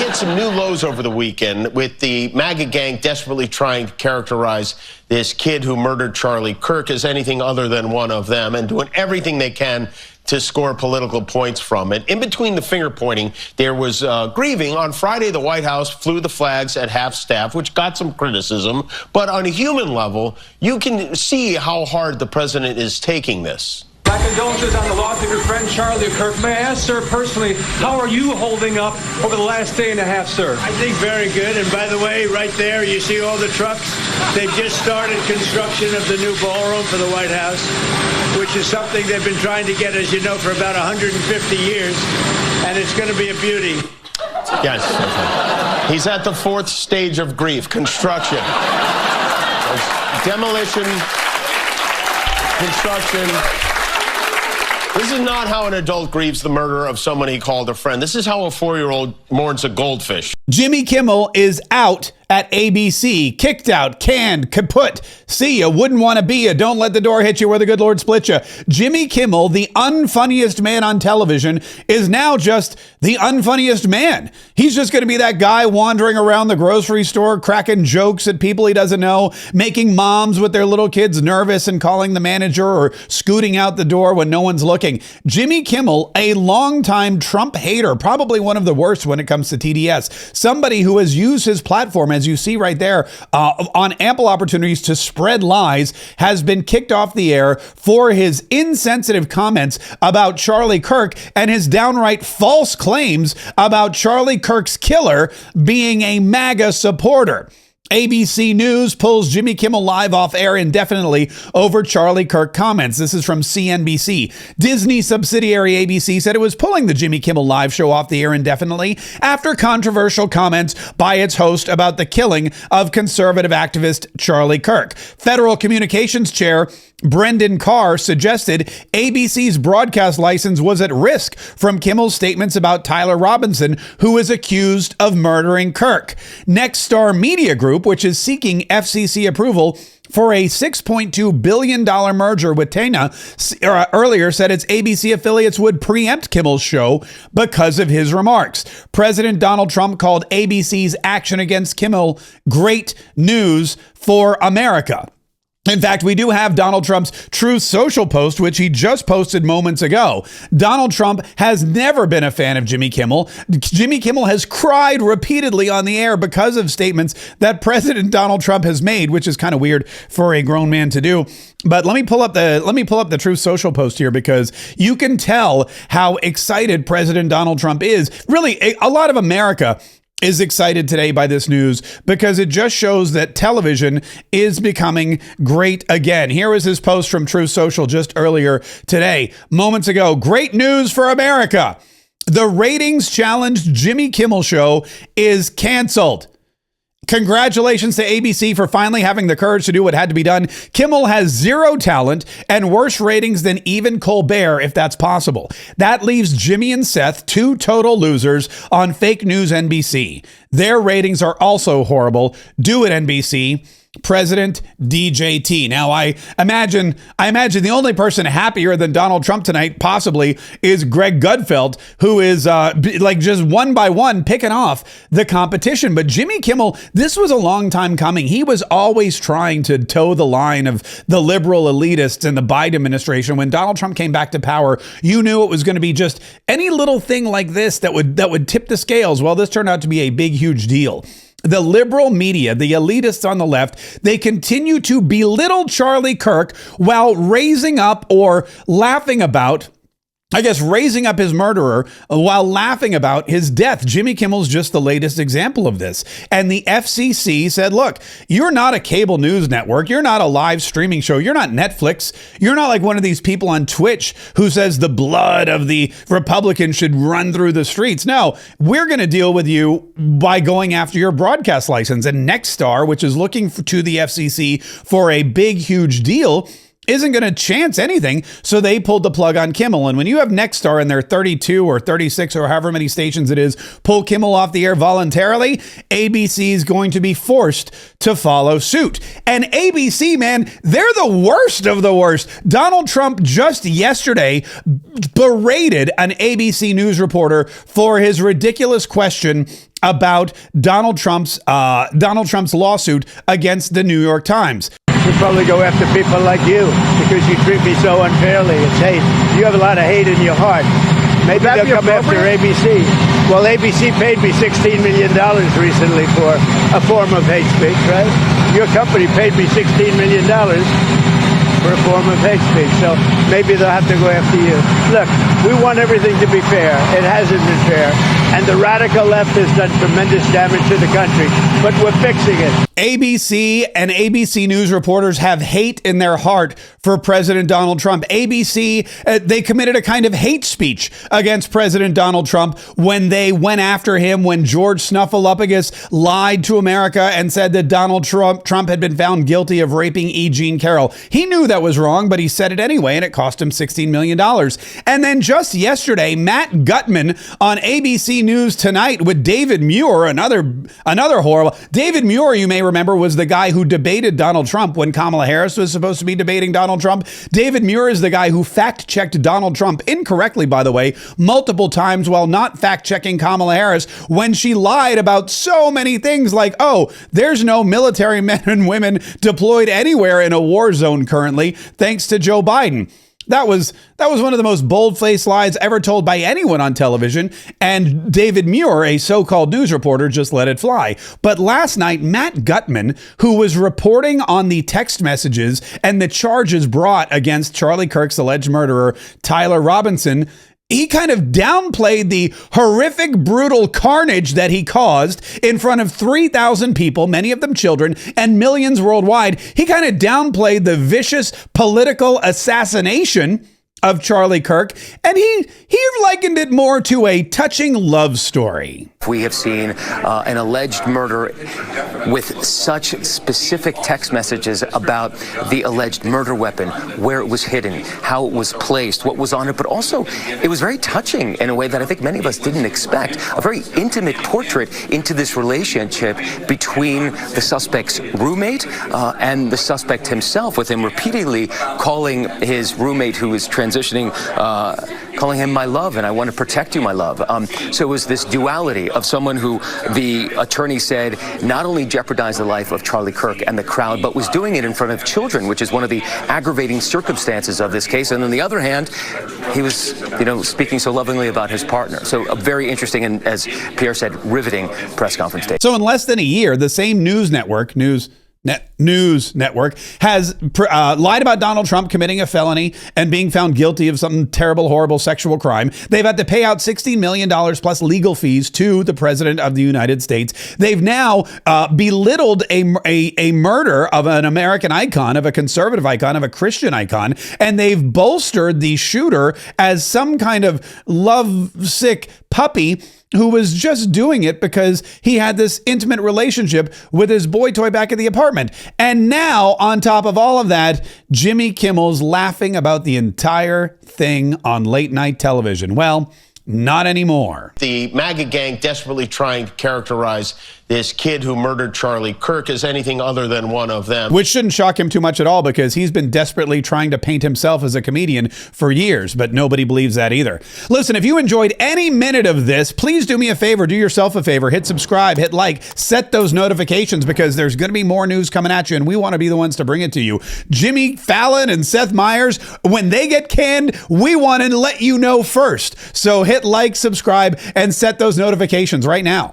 hit some new lows over the weekend with the MAGA gang desperately trying to characterize this kid who murdered Charlie Kirk as anything other than one of them and doing everything they can to score political points from it. In between the finger pointing, there was grieving. On Friday, the White House flew the flags at half staff, which got some criticism. But on a human level, you can see how hard the president is taking this. My condolences on the loss of your friend Charlie Kirk. May I ask, sir, personally, how are you holding up over the last day and a half, sir? I think very good. And by the way, right there, you see all the trucks. They've just started construction of the new ballroom for the White House, which is something they've been trying to get, as you know, for about 150 years. And it's going to be a beauty. Yes. He's at the fourth stage of grief, construction. Demolition, construction. This is not how an adult grieves the murder of someone he called a friend. This is how a 4-year-old mourns a goldfish. Jimmy Kimmel is out at ABC, kicked out, canned, kaput. See ya, wouldn't want to be ya. Don't let the door hit you where the good Lord split you. Jimmy Kimmel, the unfunniest man on television, is now just the unfunniest man. He's just going to be that guy wandering around the grocery store, cracking jokes at people he doesn't know, making moms with their little kids nervous and calling the manager or scooting out the door when no one's looking. Jimmy Kimmel, a longtime Trump hater, probably one of the worst when it comes to TDS. Somebody who has used his platform, as you see right there, on ample opportunities to spread lies, has been kicked off the air for his insensitive comments about Charlie Kirk and his downright false claims about Charlie Kirk's killer being a MAGA supporter. ABC News pulls Jimmy Kimmel live off air indefinitely over Charlie Kirk comments. This is from CNBC. Disney subsidiary ABC said it was pulling the Jimmy Kimmel live show off the air indefinitely after controversial comments by its host about the killing of conservative activist Charlie Kirk. Federal Communications Chair Brendan Carr suggested ABC's broadcast license was at risk from Kimmel's statements about Tyler Robinson, who is accused of murdering Kirk. Nexstar Media Group, which is seeking FCC approval for a $6.2 billion merger with Tana, earlier said its ABC affiliates would preempt Kimmel's show because of his remarks. President Donald Trump called ABC's action against Kimmel great news for America. In fact, we do have Donald Trump's Truth Social post, which he just posted moments ago. Donald Trump has never been a fan of Jimmy Kimmel. Jimmy Kimmel has cried repeatedly on the air because of statements that President Donald Trump has made, which is kind of weird for a grown man to do. But let me pull up the Truth Social post here, because you can tell how excited President Donald Trump is. Really, a lot of America is excited today by this news because it just shows that television is becoming great again. Here is his post from Truth Social just earlier today. Moments ago, great news for America. The ratings challenged Jimmy Kimmel show is canceled. Congratulations to ABC for finally having the courage to do what had to be done. Kimmel has zero talent and worse ratings than even Colbert, if that's possible. That leaves Jimmy and Seth, two total losers, on fake news NBC. Their ratings are also horrible. Do it, NBC. President DJT. Now, I imagine the only person happier than Donald Trump tonight possibly is Greg Gutfeld, who is like just one by one picking off the competition. But Jimmy Kimmel, this was a long time coming. He was always trying to toe the line of the liberal elitists in the Biden administration. When Donald Trump came back to power, you knew it was going to be just any little thing like this that would tip the scales. Well, this turned out to be a big, huge deal. The liberal media, the elitists on the left, they continue to belittle Charlie Kirk while raising up or laughing about, raising up his murderer while laughing about his death. Jimmy Kimmel's just the latest example of this. And the FCC said, look, you're not a cable news network. You're not a live streaming show. You're not Netflix. You're not like one of these people on Twitch who says the blood of the Republicans should run through the streets. No, we're going to deal with you by going after your broadcast license. And Nexstar, which is looking to the FCC for a big, huge deal, isn't going to chance anything, so they pulled the plug on Kimmel. And when you have Nexstar and their 32 or 36 or however many stations it is pull Kimmel off the air voluntarily, ABC is going to be forced to follow suit. And ABC, man, they're the worst of the worst. Donald Trump just yesterday berated an ABC News reporter for his ridiculous question about Donald Trump's lawsuit against the New York Times. We'll probably go after people like you because you treat me so unfairly. It's hate. You have a lot of hate in your heart. Maybe they'll come after ABC. Well, ABC paid me $16 million recently for a form of hate speech, right? Your company paid me $16 million for a form of hate speech. So maybe they'll have to go after you. Look, we want everything to be fair. It hasn't been fair. And the radical left has done tremendous damage to the country. But we're fixing it. ABC and ABC News reporters have hate in their heart for President Donald Trump. ABC, they committed a kind of hate speech against President Donald Trump when they went after him when George Snuffleupagus lied to America and said that Donald Trump had been found guilty of raping E. Jean Carroll. He knew that was wrong, but he said it anyway, and it cost him $16 million. And then just yesterday, Matt Gutman on ABC News Tonight with David Muir, another horrible. David Muir, you may remember, was the guy who debated Donald Trump when Kamala Harris was supposed to be debating Donald Trump. David Muir is the guy who fact-checked Donald Trump, incorrectly, by the way, multiple times while not fact-checking Kamala Harris when she lied about so many things like, oh, there's no military men and women deployed anywhere in a war zone currently, thanks to Joe Biden. That was one of the most bold-faced lies ever told by anyone on television, and David Muir, a so-called news reporter, just let it fly. But last night, Matt Gutman, who was reporting on the text messages and the charges brought against Charlie Kirk's alleged murderer, Tyler Robinson, he kind of downplayed the horrific, brutal carnage that he caused in front of 3,000 people, many of them children, and millions worldwide. He kind of downplayed the vicious political assassination of Charlie Kirk, and he likened it more to a touching love story. We have seen an alleged murder with such specific text messages about the alleged murder weapon, where it was hidden, how it was placed, what was on it, but also it was very touching in a way that I think many of us didn't expect. A very intimate portrait into this relationship between the suspect's roommate and the suspect himself, with him repeatedly calling his roommate, who is transitioning, calling him my love, and I want to protect you, my love. So it was this duality of someone who the attorney said not only jeopardized the life of Charlie Kirk and the crowd, but was doing it in front of children, which is one of the aggravating circumstances of this case. And on the other hand, he was, speaking so lovingly about his partner. So a very interesting and, as Pierre said, riveting press conference day. So in less than a year, the same news network has lied about Donald Trump committing a felony and being found guilty of some terrible, horrible sexual crime. They've had to pay out $16 million plus legal fees to the president of the United States. They've now belittled a murder of an American icon, of a conservative icon, of a Christian icon, and they've bolstered the shooter as some kind of lovesick puppy who was just doing it because he had this intimate relationship with his boy toy back at the apartment. And now, on top of all of that, Jimmy Kimmel's laughing about the entire thing on late night television. Well, not anymore. The MAGA gang desperately trying to characterize this kid who murdered Charlie Kirk as anything other than one of them. Which shouldn't shock him too much at all, because he's been desperately trying to paint himself as a comedian for years, but nobody believes that either. Listen, if you enjoyed any minute of this, please do me a favor, do yourself a favor, hit subscribe, hit like, set those notifications, because there's going to be more news coming at you, and we want to be the ones to bring it to you. Jimmy Fallon and Seth Meyers, when they get canned, we want to let you know first. So hit like, subscribe, and set those notifications right now.